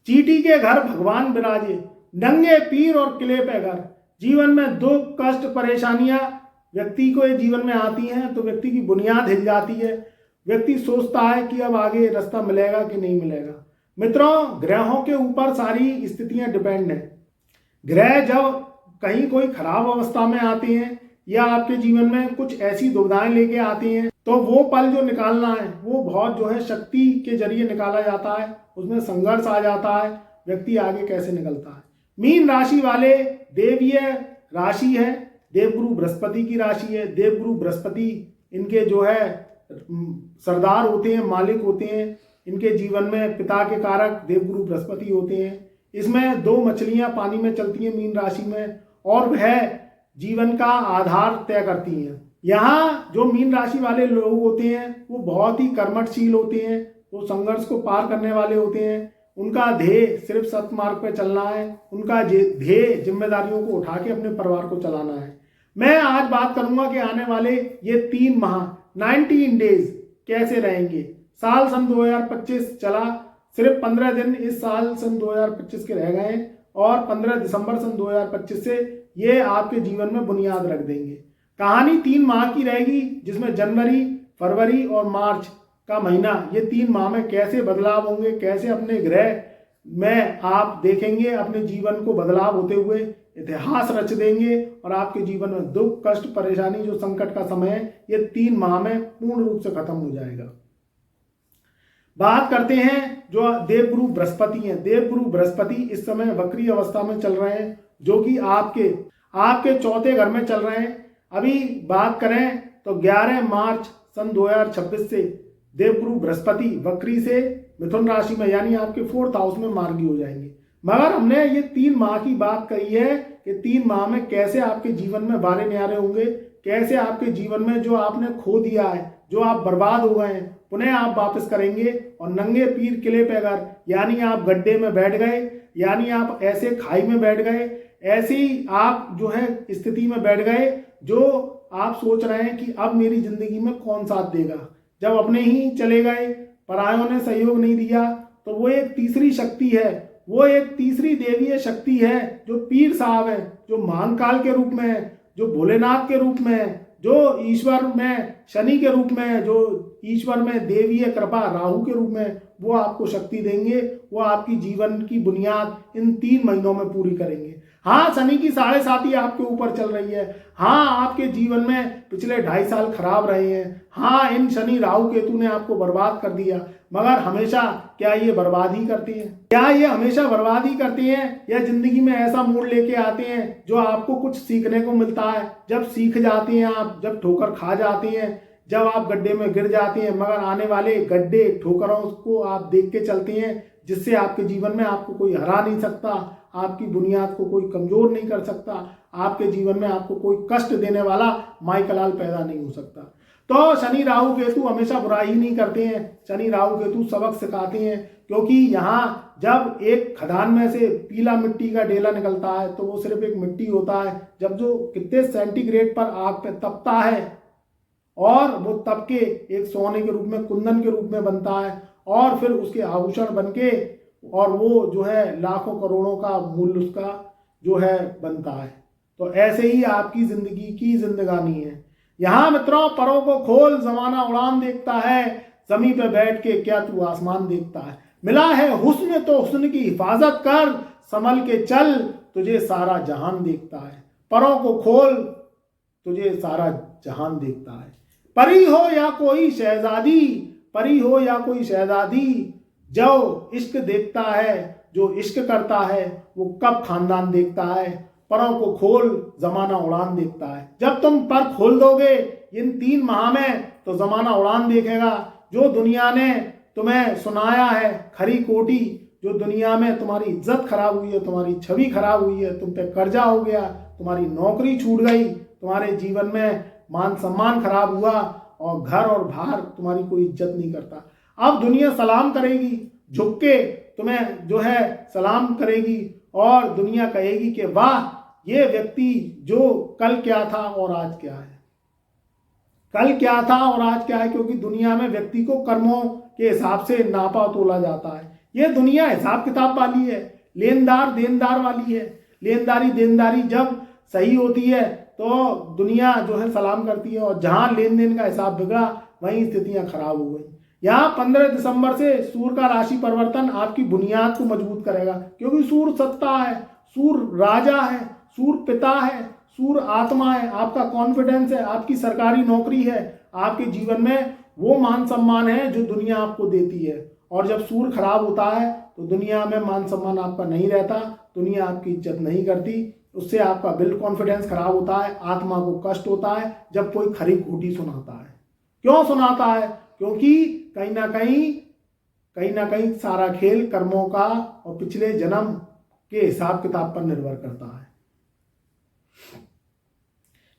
चींटी के घर भगवान विराजे, नंगे पीर और किले पे घर। जीवन में दुख कष्ट परेशानियां व्यक्ति को जीवन में आती हैं तो व्यक्ति की बुनियाद हिल जाती है। व्यक्ति सोचता है कि अब आगे रास्ता मिलेगा कि नहीं मिलेगा। मित्रों, ग्रहों के ऊपर सारी स्थितियां डिपेंड है। ग्रह जब कहीं कोई खराब अवस्था में आते हैं या आपके जीवन में कुछ ऐसी दुविधाएं लेके आती हैं तो वो पल जो निकालना है वो बहुत जो है शक्ति के जरिए निकाला जाता है। उसमें संघर्ष आ जाता है, व्यक्ति आगे कैसे निकलता है। मीन राशि वाले देवीय राशि है, देवगुरु बृहस्पति की राशि है। देवगुरु बृहस्पति इनके जो है सरदार होते हैं, मालिक होते हैं। इनके जीवन में पिता के कारक देवगुरु बृहस्पति होते हैं। इसमें दो मछलियां पानी में चलती हैं मीन राशि में और वह जीवन का आधार तय करती हैं। यहाँ जो मीन राशि वाले लोग होते हैं वो बहुत ही कर्मठशील होते हैं, वो संघर्ष को पार करने वाले होते हैं। उनका ध्येय सिर्फ सत्मार्ग पर चलना है, उनका ध्येय जिम्मेदारियों को उठा के अपने परिवार को चलाना है। मैं आज बात करूंगा कि आने वाले ये 3 माह 19 डेज कैसे रहेंगे। साल सन 2025 चला, सिर्फ 15 दिन इस साल सन 2025 के रह गए हैं और 15 दिसंबर सन 2025 से ये आपके जीवन में बुनियाद रख देंगे। कहानी 3 माह की रहेगी जिसमें जनवरी, फरवरी और मार्च का महीना, ये 3 माह में कैसे बदलाव होंगे, कैसे अपने ग्रह में आप देखेंगे अपने जीवन को बदलाव होते हुए, इतिहास रच देंगे और आपके जीवन में दुख कष्ट परेशानी जो संकट का समय है ये 3 माह में पूर्ण रूप से खत्म हो जाएगा। बात करते हैं जो देवगुरु बृहस्पति हैं। देवगुरु बृहस्पति इस समय वक्री अवस्था में चल रहे हैं जो कि आपके चौथे घर में चल रहे हैं। अभी बात करें तो 11 मार्च सन 2026 से देवगुरु बृहस्पति वक्री से मिथुन राशि में यानी आपके 4th हाउस में मार्गी हो जाएंगे। मगर हमने ये 3 माह की बात कही है कि 3 माह में कैसे आपके जीवन में बारे न्यारे होंगे, कैसे आपके जीवन में जो आपने खो दिया है, जो आप बर्बाद हो गए हैं, पुनः आप वापस करेंगे। और नंगे पीर किले पे अगर यानी आप गड्ढे में बैठ गए, यानी आप ऐसे खाई में बैठ गए, ऐसी आप जो है स्थिति में बैठ गए जो आप सोच रहे हैं कि अब मेरी जिंदगी में कौन साथ देगा। जब अपने ही चले गए, परायों ने सहयोग नहीं दिया, तो वो एक तीसरी शक्ति है, वो एक तीसरी देवीय शक्ति है जो पीर साहब है, जो महाकाल के रूप में है, जो भोलेनाथ के रूप में है, जो ईश्वर में शनि के रूप में है, जो ईश्वर में देवीय कृपा राहु के रूप में, वो आपको शक्ति देंगे। वो आपकी जीवन की बुनियाद इन 3 महीनों में पूरी करेंगे। हाँ, शनि की 7.5 आपके ऊपर चल रही है। हाँ, आपके जीवन में पिछले 2.5 साल खराब रहे हैं। हाँ, इन शनि राहु केतु ने आपको बर्बाद कर दिया। मगर हमेशा क्या ये बर्बाद ही करते हैं? क्या ये हमेशा बर्बाद ही करते हैं या जिंदगी में ऐसा मोड़ लेके आते हैं जो आपको कुछ सीखने को मिलता है? जब सीख जाते हैं आप, जब ठोकर खा जाते हैं, जब आप गड्ढे में गिर जाते हैं, मगर आने वाले गड्ढे ठोकरों को आप देख के चलते हैं जिससे आपके जीवन में आपको कोई हरा नहीं सकता, आपकी बुनियाद को कोई कमजोर नहीं कर सकता, आपके जीवन में आपको कोई कष्ट देने वाला माइकलाल पैदा नहीं हो सकता। तो शनि राहु केतु हमेशा बुराई ही नहीं करते हैं, शनि राहु केतु सबक सिखाते हैं। क्योंकि यहाँ जब एक खदान में से पीला मिट्टी का ढेला निकलता है तो वो सिर्फ एक मिट्टी होता है। जब जो कितने सेंटीग्रेड पर आग पे तपता है और वो तप के एक सोने के रूप में, कुंदन के रूप में बनता है और फिर उसके आभूषण बन के और वो जो है लाखों करोड़ों का मूल्य उसका जो है बनता है। तो ऐसे ही आपकी जिंदगी की जिंदगानी है। यहाँ मित्रों, परों को खोल जमाना उड़ान देखता है, जमी पे बैठ के क्या तू आसमान देखता है। मिला है हुस्न तो हुस्न की हिफाजत कर, संभल के चल तुझे सारा जहान देखता है। परों को खोल तुझे सारा जहान देखता है। परी हो या कोई शहजादी, परी हो या कोई शहजादी, जो इश्क देखता है, जो इश्क करता है, वो कब खानदान देखता है। परों को खोल जमाना उड़ान देखता है। जब तुम पर खोल दोगे इन 3 माह में तो जमाना उड़ान देखेगा। जो दुनिया ने तुम्हें सुनाया है खरी कोटी, जो दुनिया में तुम्हारी इज्जत खराब हुई है, तुम्हारी छवि खराब हुई है, तुम पे कर्जा हो गया, तुम्हारी नौकरी छूट गई, तुम्हारे जीवन में मान सम्मान खराब हुआ और घर और बाहर तुम्हारी कोई इज्जत नहीं करता। अब दुनिया सलाम करेगी, झुक के तुम्हें जो है सलाम करेगी और दुनिया कहेगी कि वाह, ये व्यक्ति जो कल क्या था और आज क्या है, कल क्या था और आज क्या है। क्योंकि दुनिया में व्यक्ति को कर्मों के हिसाब से नापा तोला जाता है। ये दुनिया हिसाब किताब वाली है, लेनदार देनदार वाली है। लेनदारी देनदारी जब सही होती है तो दुनिया जो है सलाम करती है, और जहां लेन देन का हिसाब बिगड़ा वहीं स्थितियां खराब हो गई। यहाँ 15 दिसंबर से सूर्य का राशि परिवर्तन आपकी बुनियाद को मजबूत करेगा, क्योंकि सूर्य सत्ता है, सूर्य राजा है, सूर्य पिता है, सूर्य आत्मा है, आपका कॉन्फिडेंस है, आपकी सरकारी नौकरी है, आपके जीवन में वो मान सम्मान है जो दुनिया आपको देती है। और जब सूर्य खराब होता है तो दुनिया में मान सम्मान आपका नहीं रहता, दुनिया आपकी इज्जत नहीं करती, उससे आपका बिल्ड कॉन्फिडेंस खराब होता है, आत्मा को कष्ट होता है जब कोई खरी खोटी सुनाता है। क्यों सुनाता है? क्योंकि कहीं ना कहीं सारा खेल कर्मों का और पिछले जन्म के हिसाब किताब पर निर्भर करता है।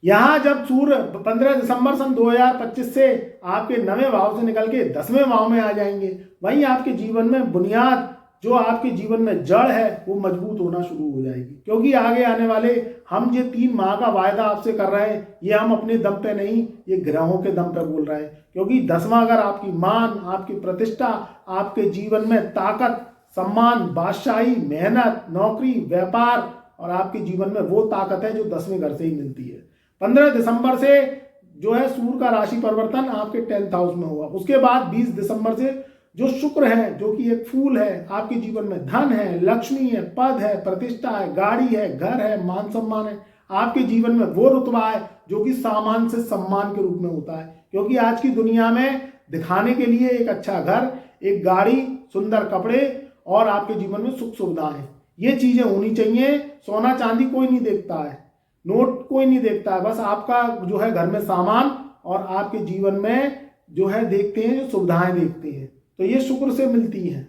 यहां जब सूर्य 15 दिसंबर सन 2025 से आपके 9वें भाव से निकल के 10वें भाव में आ जाएंगे, वहीं आपके जीवन में बुनियाद जो आपके जीवन में जड़ है वो मजबूत होना शुरू हो जाएगी। क्योंकि आगे आने वाले हम ये 3 माह का वायदा आपसे कर रहे हैं, ये हम अपने दम पे नहीं, ये ग्रहों के दम पे बोल रहे हैं। क्योंकि 10वां घर आपकी मान, आपकी प्रतिष्ठा, आपके जीवन में ताकत, सम्मान, बादशाही, मेहनत, नौकरी, व्यापार, और आपके जीवन में वो ताकत है जो 10वें घर से ही मिलती है। 15 दिसंबर से जो है सूर्य का राशि परिवर्तन आपके 10th हाउस में होगा। उसके बाद 20 दिसंबर से जो शुक्र है, जो कि एक फूल है, आपके जीवन में धन है, लक्ष्मी है, पद है, प्रतिष्ठा है, गाड़ी है, घर है, मान सम्मान है, आपके जीवन में वो रुतबा है जो कि सामान से सम्मान के रूप में होता है। क्योंकि आज की दुनिया में दिखाने के लिए एक अच्छा घर, एक गाड़ी, सुंदर कपड़े और आपके जीवन में सुख सुविधाएं, ये चीजें होनी चाहिए। सोना चांदी कोई नहीं देखता है, नोट कोई नहीं देखता है, बस आपका जो है घर में सामान और आपके जीवन में जो है देखते हैं, जो सुविधाएं देखते हैं। तो ये शुक्र से मिलती है,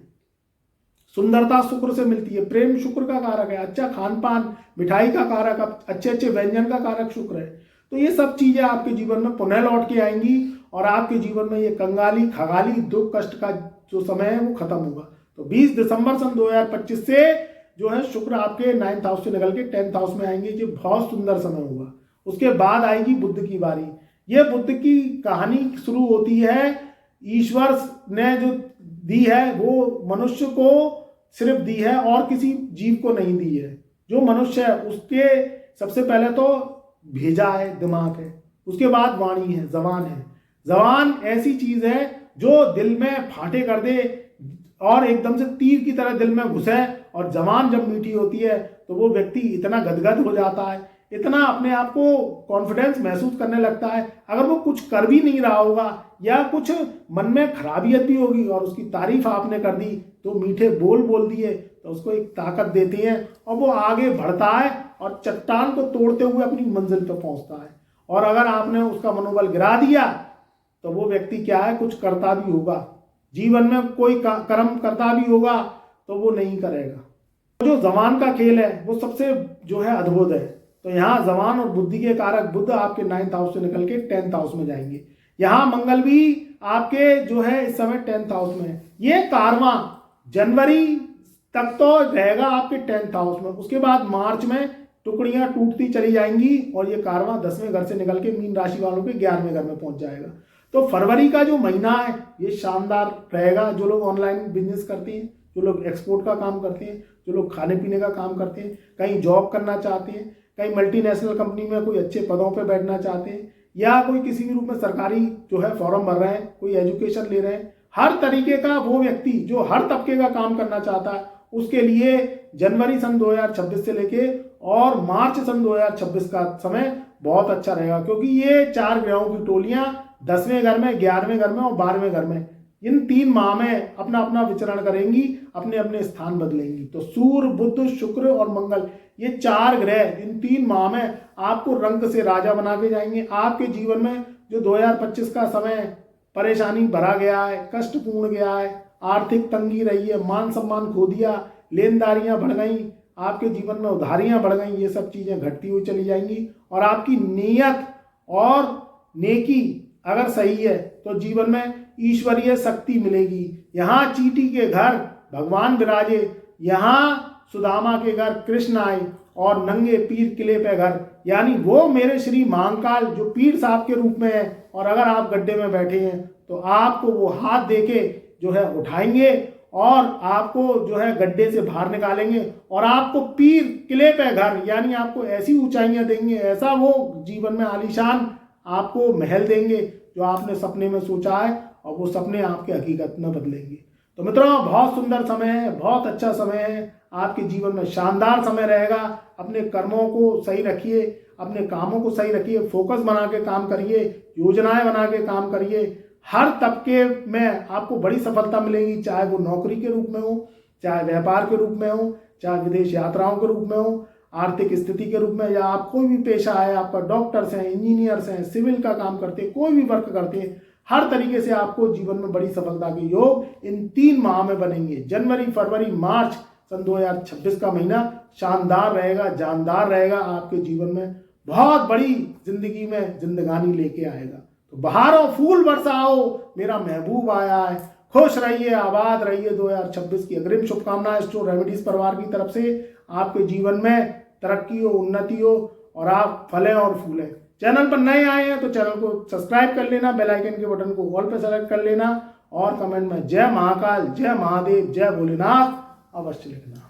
सुंदरता शुक्र से मिलती है, प्रेम शुक्र का कारक है, अच्छा खान पान, मिठाई का कारक, अच्छे अच्छे व्यंजन का कारक शुक्र है। तो ये सब चीजें आपके जीवन में पुनः लौट के आएंगी और आपके जीवन में ये कंगाली, खगाली, दुख कष्ट का जो समय है वो खत्म होगा। तो 20 दिसंबर सन 2025 से जो है शुक्र आपके 9th हाउस से निकल के 10th हाउस में आएंगे, जो बहुत सुंदर समय होगा। उसके बाद आएगी बुध की बारी। ये बुध की कहानी शुरू होती है, ईश्वर ने जो दी है वो मनुष्य को सिर्फ दी है और किसी जीव को नहीं दी है। जो मनुष्य है उसके सबसे पहले तो भेजा है, दिमाग है, उसके बाद वाणी है, जबान है। जबान ऐसी चीज है जो दिल में फाटे कर दे और एकदम से तीर की तरह दिल में घुसे, और जबान जब मीठी होती है तो वो व्यक्ति इतना गदगद हो जाता है, इतना अपने आप को कॉन्फिडेंस महसूस करने लगता है। अगर वो कुछ कर भी नहीं रहा होगा या कुछ मन में खराबियत भी होगी और उसकी तारीफ आपने कर दी, तो मीठे बोल दिए तो उसको एक ताकत देती हैं और वो आगे बढ़ता है और चट्टान को तोड़ते हुए अपनी मंजिल पर पहुंचता है। और अगर आपने उसका मनोबल गिरा दिया तो वो व्यक्ति क्या है, कुछ करता भी होगा, जीवन में कोई कर्म करता भी होगा तो वो नहीं करेगा। जो जबान का खेल है वो सबसे जो है अद्भुत है। तो यहाँ जबान और बुद्धि के कारक बुध आपके 9th हाउस से निकल के 10th हाउस में जाएंगे। यहाँ मंगल भी आपके जो है इस समय 10th हाउस में है। ये कारवां जनवरी तक तो रहेगा आपके 10th हाउस में, उसके बाद मार्च में टुकड़ियां टूटती चली जाएंगी और ये कारवां 10वें घर से निकल के मीन राशि वालों के 11वें घर में पहुंच जाएगा। तो फरवरी का जो महीना है ये शानदार रहेगा। जो लोग ऑनलाइन बिजनेस करते हैं, जो लोग एक्सपोर्ट का काम करते हैं, जो लोग खाने पीने का काम करते हैं, कहीं जॉब करना चाहते हैं, कहीं मल्टीनेशनल कंपनी में कोई अच्छे पदों पे बैठना चाहते हैं, या कोई किसी भी रूप में सरकारी जो है फॉर्म भर रहे हैं, कोई एजुकेशन ले रहे हैं, हर तरीके का वो व्यक्ति जो हर तबके का काम करना चाहता है उसके लिए जनवरी सन 2026 से लेके और मार्च सन 2026 का समय बहुत अच्छा रहेगा। क्योंकि ये 4 ग्रहों की टोलियां 10वें घर में, 11वें घर में और 12वें घर में इन 3 माह में अपना अपना विचरण करेंगी, अपने अपने स्थान बदलेंगी। तो सूर्य, बुध, शुक्र और मंगल, ये 4 ग्रह इन 3 माह में आपको रंग से राजा बना के जाएंगे। आपके जीवन में जो 2025 का समय परेशानी भरा गया है, कष्टपूर्ण गया है, आर्थिक तंगी रही है, मान सम्मान खो दिया, लेनदारियां बढ़ गई, आपके जीवन में उधारियां बढ़ गई, ये सब चीजें घटती हुई चली जाएंगी। और आपकी नीयत और नेकी अगर सही है तो जीवन में ईश्वरीय शक्ति मिलेगी। यहाँ चींटी के घर भगवान विराजे, यहाँ सुदामा के घर कृष्ण आए और नंगे पीर किले पे घर, यानी वो मेरे श्री महाकाल जो पीर साहब के रूप में है, और अगर आप गड्ढे में बैठे हैं तो आपको वो हाथ देके जो है उठाएंगे और आपको जो है गड्ढे से बाहर निकालेंगे और आपको पीर किले पे घर, यानी आपको ऐसी ऊंचाइयां देंगे, ऐसा वो जीवन में आलीशान आपको महल देंगे जो आपने सपने में सोचा है, और वो सपने आपके हकीकत में बदलेंगे। तो मित्रों, बहुत सुंदर समय है, बहुत अच्छा समय है, आपके जीवन में शानदार समय रहेगा। अपने कर्मों को सही रखिए, अपने कामों को सही रखिए, फोकस बना के काम करिए, योजनाएं बना के काम करिए। हर तबके में आपको बड़ी सफलता मिलेगी, चाहे वो नौकरी के रूप में हो, चाहे व्यापार के रूप में हो, चाहे विदेश यात्राओं के रूप में हो, आर्थिक स्थिति के रूप में, या आप कोई भी पेशा है, आपका डॉक्टर्स हैं, इंजीनियर्स हैं, सिविल का काम करते हैं, कोई भी वर्क करते हैं, हर तरीके से आपको जीवन में बड़ी सफलता के योग इन 3 माह में बनेंगे। जनवरी, फरवरी, मार्च सन 2026 का महीना शानदार रहेगा, जानदार रहेगा, आपके जीवन में बहुत बड़ी जिंदगी में जिंदगानी लेके आएगा। तो बहारों फूल बरसाओ, मेरा महबूब आया है। खुश रहिए, आबाद रहिए। 2026 की अग्रिम शुभकामनाएं स्टोर रेमेडीज परिवार की तरफ से। आपके जीवन में तरक्की हो, उन्नति हो और आप फलें और फूलें। चैनल पर नए आए हैं तो चैनल को सब्सक्राइब कर लेना, बेल आइकन के बटन को ऑल पे सेलेक्ट कर लेना और कमेंट में जय महाकाल, जय महादेव, जय भोलेनाथ अवश्य लिखना।